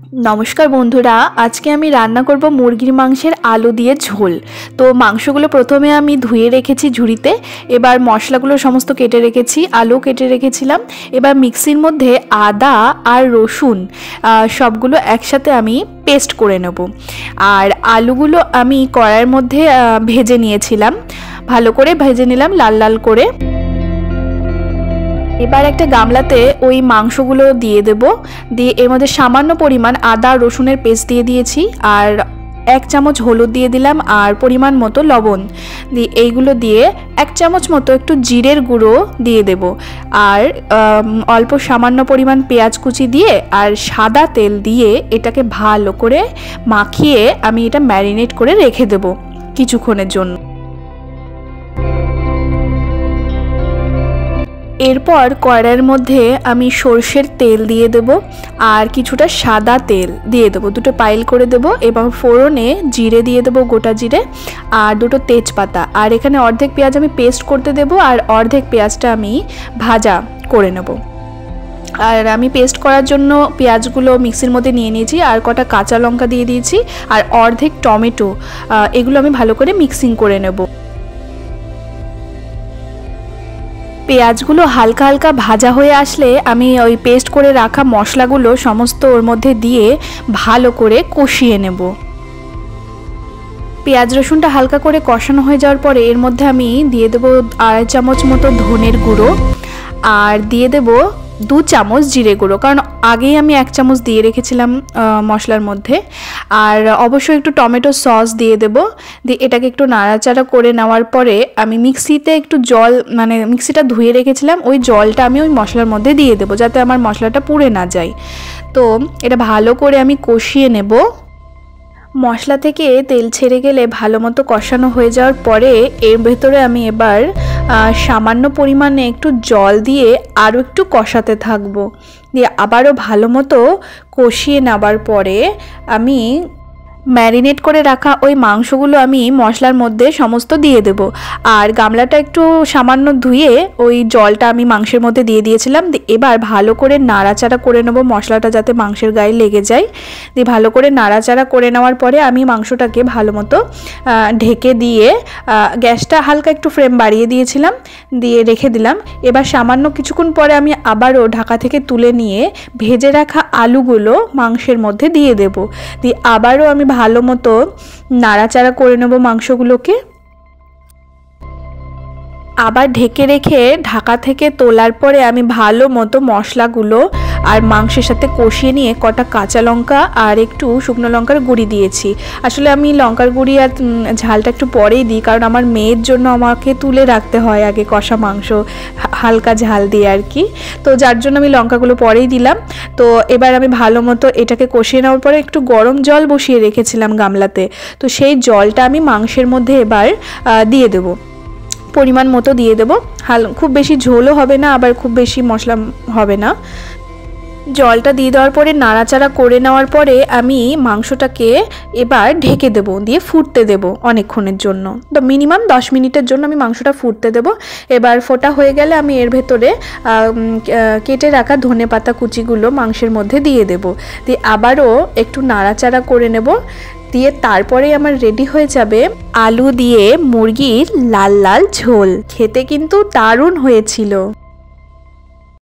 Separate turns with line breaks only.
नमस्कार बंधुरा आज के आमी रान्ना करब मुरगिर मांसेर आलू दिए झोल। तो मांसगुलो प्रथमे आमी धुए रेखेछि झुड़ीते। एबार मशलागुलो समस्त केटे रेखेछि, आलू केटे रेखेछिलाम। एबार मिक्सिर मध्य आदा और रसुन सबगुलो एकसाथे आमी पेस्ट करे नेब। और आलूगुलो आमी कड़ाइर मध्य भेजे निएछिलाम, भालो करे भेजे निलाम लाल लाल करे। एबार एक गामलाते ओई मांसगुलो दिए देब, दिए एर मध्य सामान्य परिमाण आदा रसुनेर पेस्ट दिए दिएछि और 1 चामच हलुद दिए दिलाम और परिमाण मतो लवण दिए एइगुलो दिए 1 चामच मतो एकटु जिरेर गुঁড়ো दिए देब और अल्प सामान्य परिमाण पेঁয়াজ कुचि दिए और सादा तेल दिए एटाके भालो करे माखिए आमी एटा मैरिनेट करे रेखे देब किछुक्षणेर जोन्नो। एरपर कड़ाइर मध्य आमी सर्षेर तेल दिए देब और किछुटा सादा तेल दिए देब, दुटो पाइल करे देब एबं फोड़ने जिरे दिए देब, गोटा जिरे और दुटो तेजपाता और एखाने अर्धेक पेঁয়াজ आमी पेस्ट करते देब और अर्धेक पेঁয়াজटा आमी भाजा करे नेब। और आमी पेस्ट करार जोन्नो पेঁয়াজগুলো मिक्सिर मध्य निये निয়েছি और कटा काँचा लंका दिए दिएছি और अर्धेक टमेटो एगुलो आमी भालो करे मिक्सिंग करे नेब। पेঁয়াজগুলো হালকা হালকা ভাজা হয়ে আসলে আমি ওই পেস্ট করে রাখা মশলাগুলো সমস্ত ওর মধ্যে দিয়ে ভালো করে কষিয়ে নেব। পেঁয়াজ রসুনটা হালকা করে কষানো হয়ে যাওয়ার পরে এর মধ্যে আমি দিয়ে দেব 2.5 চামচ মতো ধনের গুঁড়ো আর দিয়ে দেব 2 চামচ জিরে গুঁড়ো, কারণ আগেই আমি 1 চামচ দিয়ে রেখেছিলাম মশলার মধ্যে। আর অবশ্যই একটু টমেটো সস দিয়ে দেব, দিয়ে এটাকে একটু নাড়াচাড়া করে নেওয়ার পরে আমি মিক্সিতে একটু জল মানে মিক্সিটা ধুয়ে রেখেছিলাম ওই জলটা আমি ওই মশলার মধ্যে দিয়ে দেব যাতে আমার মশলাটা পুড়ে না যায়। তো এটা ভালো করে আমি কষিয়ে নেব। মশলা থেকে তেল ছেড়ে গেলে ভালো মতো কষানো হয়ে যাওয়ার পরে এর ভেতরে আমি এবার সামান্য পরিমাণে একটু জল দিয়ে আরও একটু কষাতে থাকবো। দিয়ে আবারও ভালো মতো কষিয়ে নেবার পরে আমি ম্যারিনেট করে রাখা ওই মাংসগুলো আমি মশলার মধ্যে সমস্ত দিয়ে দেব। আর গামলাটা একটু সামান্য ধুয়ে ওই জলটা আমি মাংসের মধ্যে দিয়ে দিয়েছিলাম। এবার ভালো করে নাড়াচাড়া করে নেব মশলাটা যাতে মাংসের গায়ে লেগে যায়। দিয়ে ভালো করে নাড়াচাড়া করে নেওয়ার পরে আমি মাংসটাকে ভালো মতো ঢেকে দিয়ে গ্যাসটা হালকা একটু ফ্লেম বাড়িয়ে দিয়েছিলাম, দিয়ে রেখে দিলাম। এবার সামান্য কিছুক্ষণ পরে আমি আবারও ঢাকা থেকে তুলে নিয়ে ভেজে রাখা আলুগুলো মাংসের মধ্যে দিয়ে দেব। দিয়ে আবারও আমি ভালো মতো নাড়াচাড়া করে নেব মাংসগুলোকে। আবার ঢেকে রেখে ঢাকা থেকে তোলার পরে আমি ভালো মতো মশলাগুলো আর মাংসের সাথে কষিয়ে নিয়ে কটা কাঁচা লঙ্কা আর একটু শুকনো লঙ্কার গুঁড়ি দিয়েছি। আসলে আমি লঙ্কার গুঁড়ি আর ঝালটা একটু পরেই দিই, কারণ আমার মেয়ের জন্য আমাকে তুলে রাখতে হয় আগে কষা মাংস হালকা ঝাল দিয়ে আর কি, তো যার জন্য আমি লঙ্কাগুলো পরেই দিলাম। তো এবার আমি ভালো মতো এটাকে কষিয়ে নেওয়ার পরে একটু গরম জল বসিয়ে রেখেছিলাম গামলাতে, তো সেই জলটা আমি মাংসের মধ্যে এবার দিয়ে দেবো, পরিমাণ মতো দিয়ে দেব। খুব বেশি ঝোলও হবে না আবার খুব বেশি মশলা হবে না। জলটা দিয়ে দেওয়ার পরে নাড়াচাড়া করে নেওয়ার পরে আমি মাংসটাকে এবার ঢেকে দেব, দিয়ে ফুটতে দেব অনেকক্ষণের জন্য। তো মিনিমাম 10 মিনিটের জন্য আমি মাংসটা ফুটতে দেব। এবার ফোটা হয়ে গেলে আমি এর ভেতরে কেটে রাখা ধনেপাতা কুচিগুলো মাংসের মধ্যে দিয়ে দেব, দিয়ে আবারও একটু নাড়াচাড়া করে নেব। দিয়ে তারপরে আমার রেডি হয়ে যাবে আলু দিয়ে মুরগির লাল লাল ঝোল। খেতে কিন্তু দারুণ হয়েছিল।